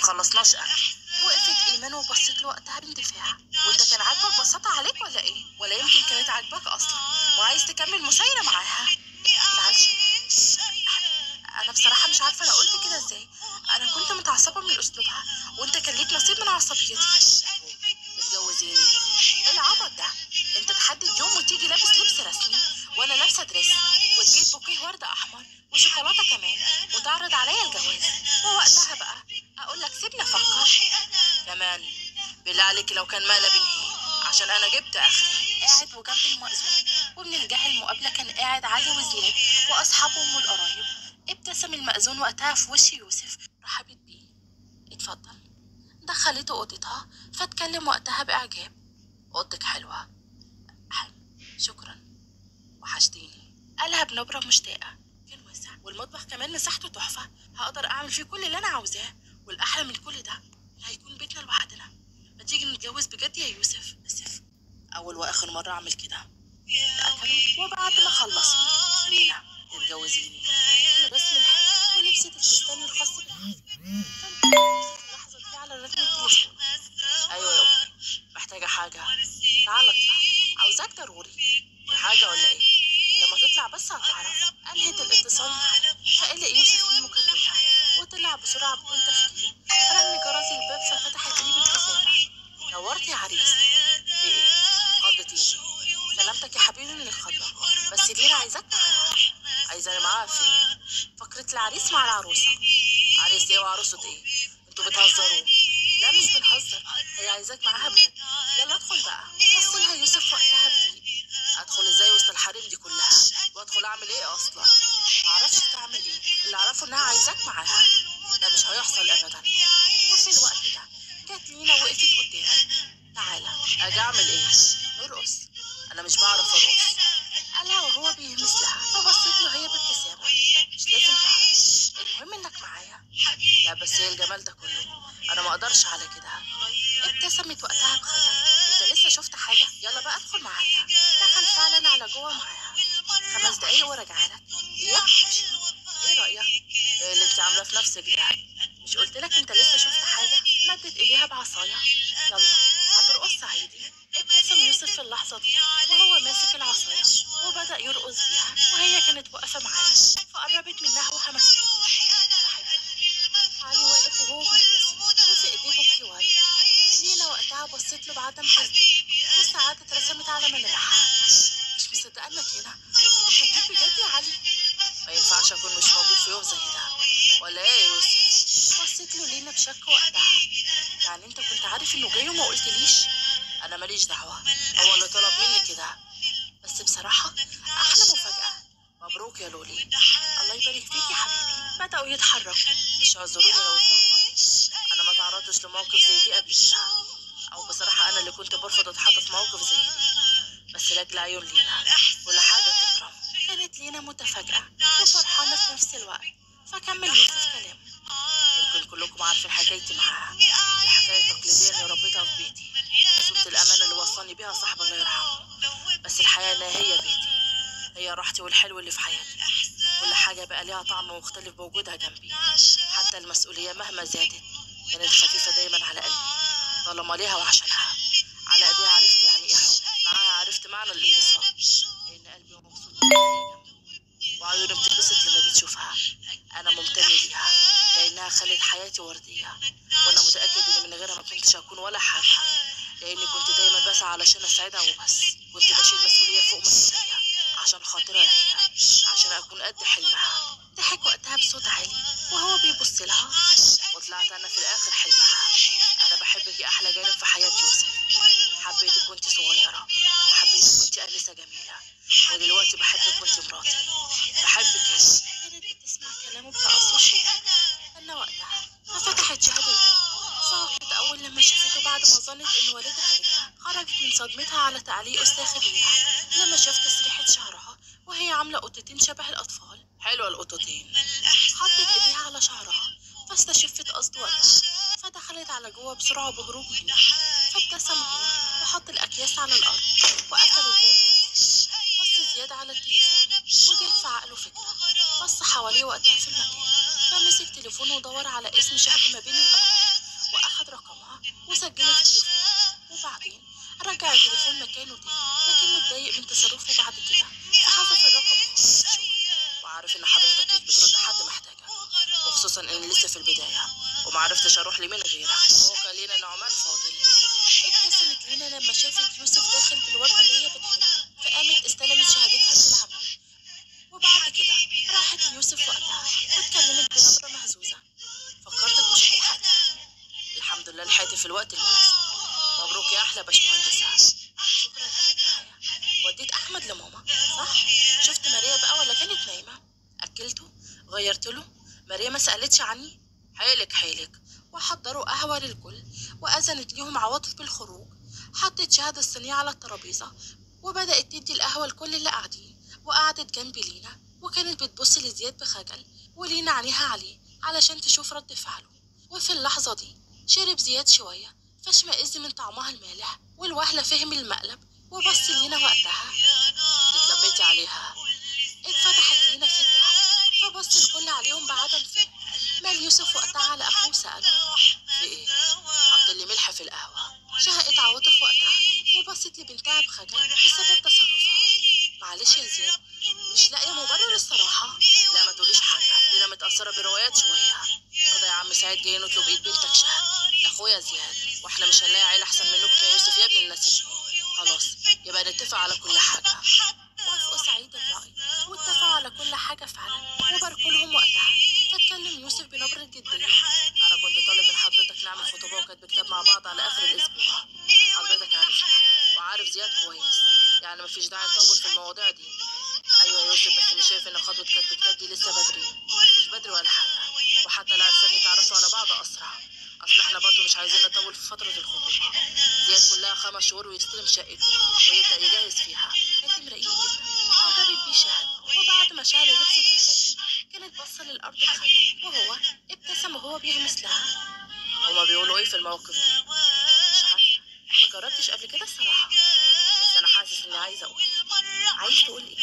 مخلصناش اكل. وقفت ايمان وبصيت له وقتها باندفاع. وانت كان عاجبك بساطة عليك ولا ايه؟ ولا يمكن كانت عاجباك اصلا وعايز تكمل مسايرة معاها؟ متزعلش. انا بصراحة مش عارفة انا قلت كده ازاي. انا كنت متعصبة من اسلوبها وانت كان ليك نصيب من عصبيتي. تتجوزيني؟ ايه العبط ده؟ انت تحدد يوم وتيجي لابس لبس رسمي وانا لابسه دريس، وتجيب بوكيه ورده احمر وشوكولاته كمان وتعرض عليا الجواز، ووقتها بقى اقول لك سيبني افكر. كمان بالله عليك لو كان مقلب انهي عشان انا جبت اخري. قاعد وجنب المأذون، ومن الجهه المقابله كان قاعد علي وزياد واصحابهم والقرايب. ابتسم المأذون وقتها في وش يوسف. رحبت بيه. اتفضل. دخلته اوضتها فاتكلم وقتها باعجاب. اوضتك حلوه. شكرا. وحشتيني. قالها بنبرة مشتاقة. كان واسع والمطبخ كمان مساحته تحفة. هقدر أعمل فيه كل اللي أنا عاوزاه. والأحلى من كل ده هيكون بيتنا لوحدنا. ما تيجي نتجوز بجد يا يوسف؟ أسف، أول وآخر مرة أعمل كده. أكلوا وبعد ما خلصوا لينا تتجوزيني. لبست الحلو ولبست الفستان الخاص بالعزيز. اللحظة دي على رتم التليفون. أيوة يا أمي، محتاجة حاجة؟ تعال اطلع، عاوزاك ضروري. في حاجة ولا ايه؟ لما تطلع بس هتعرف. انهت الاتصال معاه فقلق يوسف من مكالمتها وطلع بسرعة بدون تفكير. رن جرس الباب ففتحت ليه بابتسامة. نورت يا عريس. في ايه؟ خضتيني. سلامتك يا حبيبي من الخضة، بس لينا عايزاك معاها. عايزاني معاها فين؟ فكرة العريس مع العروسة. عريس ايه وعروسة ايه؟ انتوا بتهزروا. لا مش بنهزر، هي عايزاك معاها بجد. يلا ادخل بقى. بصلها يوسف وقتها بضيق. ادخل ازاي وسط الحريم دي كلها؟ وادخل اعمل ايه اصلا؟ معرفش تعمل ايه، اللي اعرفه انها عايزاك معاها. ده مش هيحصل ابدا. وفي الوقت ده جت لينا وقفت قدامي. تعالى. اجي اعمل ايه؟ نرقص. انا مش بعرف ارقص، قالها وهو بيهمس لها. فبصيت له هي بابتسامة. مش لازم تعرف، المهم انك معايا. لا بس ايه الجمال ده كله؟ انا ما اقدرش على كده. ابتسمت وقتها بخجل. انت لسه شفت حاجة؟ يلا بقى ادخل معايا. دخل فعلا على جوه معاها. 5 دقايق وراجعلك. اياك تمشي. ايه رأيك؟ ايه اللي انت عاملاه في نفسك ده؟ مش قلتلك انت لسه شفت حاجة؟ مدت ايديها بعصاية. يلا هترقص عادي. ابتسم يوسف في اللحظة دي وهو ماسك العصاية وبدأ يرقص بيها وهي كانت واقفة معاه. فقربت منها وهمسته. علي واقف وهو مبتسم وفي ايديه بوكي ورد. لينا وقتها بصيت له بعدم تصديق والساعات اترسمت على ملامحها. مش مصدقة انك هنا. انت جيت بجد يا علي؟ ما ينفعش اكون مش موجود في يوم زي ده، ولا ايه يا يوسف؟ بصيت له لينا بشك وقتها. يعني انت كنت عارف انه جاي وما قلتليش؟ انا ماليش دعوة، هو اللي طلب مني كده. بس بصراحة احلى مفاجأة. مبروك يا لولي. الله يبارك فيك يا حبيبي. بدأوا يتحركوا. مش اعذروني لو اتلخبطت، انا ما تعرضتش لموقف زي دي قبل كده، او بصراحة انا اللي كنت برفض اتحط في موقف زي دي، بس لاجل عيون لينا كل حاجة تكرم. كانت لينا متفاجئة وفرحانة في نفس الوقت. فكمل يوسف كلامه. يمكن كلكم عارفين حكايتي معاها. الحكاية التقليدية اني ربيتها في بيتي، صمت الأمان اللي وصلني بيها صاحب الله يرحمه. بس الحياة لا هي بيتي، هي راحتي والحلو اللي في حياتي. كل حاجة بقى ليها طعم مختلف بوجودها جنبي. حتى المسؤولية مهما زادت كانت خفيفة دايما على قلبي طالما ليها وعشانها. على ايديها عرفت يعني ايه حب، معاها عرفت معنى الانبساط، لان قلبي مبسوط وهي جنبي، وعيوني بتتبسط لما بتشوفها. انا ممتن ليها لانها خلت حياتي وردية، وانا متأكد ان من غيرها ما كنتش هكون ولا حاجة، لاني كنت دايما بسعى علشان اساعدها وبس. كنت بشيل مسؤولية فوق مسؤولية عشان خاطرها هي، عشان اكون قد حلمها. ضحك وقتها بصوت عالي وهو بيبص لها. وطلعت انا في الاخر حلمها. انا بحبك يا احلى جانب في حياة يوسف. حبيتك وانت صغيرة، وحبيتك وانت انسة جميلة، ودلوقتي بحبك وانت مراتي. بحبك يا سيدي. كانت بتسمع كلامه بتأثر شديد. انا وقتها ففتحت شهادة الباب. صعقت اول لما شافته بعد ما ظنت ان والدها رجع. خرجت من صدمتها على تعليقه الساخر ليها لما شاف تسريحة شعرها وهي عاملة قطتين شبه الأطفال. حلوة القطتين. حطت إيديها على شعرها فاستشفت قصد وقتها، فدخلت على جوه بسرعة بهروب منه. فابتسم هو وحط الأكياس على الأرض وقفل الباب ونزل. بص زيادة على التليفون وجه في عقله فكرة. بص حواليه وقتها في المكان فمسك تليفونه ودور على اسم شهد ما بين الأرقام. وسجله في تليفونه. وبعدين رجع التليفون مكانه تاني، لكنه اتضايق من تصرفه بعد كده فحذف الرقم خالص. وعارف ان حضرتك مش بترد حد محتاجك، وخصوصا اني لسه في البدايه ومعرفتش اروح لمين غيرك، وكان لينا نعمان فاضل. ابتسمت لينا لما شافت يوسف داخل بالورده اللي هي بتحبها، فقامت استلمت شهادتها من العميل. وبعد كده راحت ليوسف وقتها واتكلمت بنبره مهزوزه: فكرتك مش هتلحق. الحمد لله لحقت في الوقت المناسب. مبروك يا احلى باشمهندسه. شكرا يا معايا. وديت احمد لماما صح؟ شفت ماريا بقى ولا كانت نايمه؟ اكلته؟ غيرت له؟ ماريا ما سالتش عني؟ حيلك حيلك. وحضروا قهوه للكل واذنت ليهم عواطف بالخروج. حطت شهد الصينيه على الترابيزه وبدات تدي القهوه لكل اللي قاعدين، وقعدت جنب لينا وكانت بتبص لزياد بخجل، ولينا عينيها عليه علشان تشوف رد فعله. وفي اللحظه دي شرب زياد شويه فاشمئز من طعمها المالح، والوهلة فهم المقلب وبص لينا وقتها: اتلميتي عليها. اتفتحت لينا في الضحك فبص الكل عليهم بعدم فهم. مال يوسف وقتها على اخوه وسأله: في ايه؟ حط لي ملح في القهوة. شهقت عواطف وقتها وبصت لبنتها بخجل بسبب تصرفها. معلش يا زياد، مش لاقية مبرر الصراحة. لا ما تقوليش حاجة، لينا متأثرة بروايات شوية. رضا يا عم سعيد جاي نطلب ايد بنتك شهد لاخويا زياد، واحنا مش هنلاقي عيلة احسن منكم يا يوسف يا ابن الناس. خلاص يبقى نتفق على كل حاجة. وافقوا سعيد الرأي واتفقوا على كل حاجة فعلا وباركوا لهم وقتها. فاتكلم يوسف بنبرة جدية: أنا كنت طالب من حضرتك نعمل خطوبة وكاتب كتاب مع بعض على آخر الأسبوع. حضرتك عارفنا وعارف زياد كويس، يعني مفيش داعي نطول في المواضيع دي. أيوة يا يوسف، بس مش شايف إن خطوة كاتب كتاب دي لسه بدري؟ مش بدري ولا حاجة، وحتى العرسان يتعرفوا على بعض أسرع. أصل احنا برضه مش عايزين نطول في فترة الخطوبة. زياد كلها 5 شهور ويستلم شقته ويبدأ يجهز فيها. كاتم رقيق جدا وعجبت بيه شهد. وبعد ما شهد لبست الخاتم كانت باصة للأرض بخجل، وهو ابتسم وهو بيهمس لها. هما بيقولوا ايه في المواقف دي؟ مش عارفة، ما جربتش قبل كده الصراحة، بس أنا حاسس إني عايزة أقول. عايز تقول ايه؟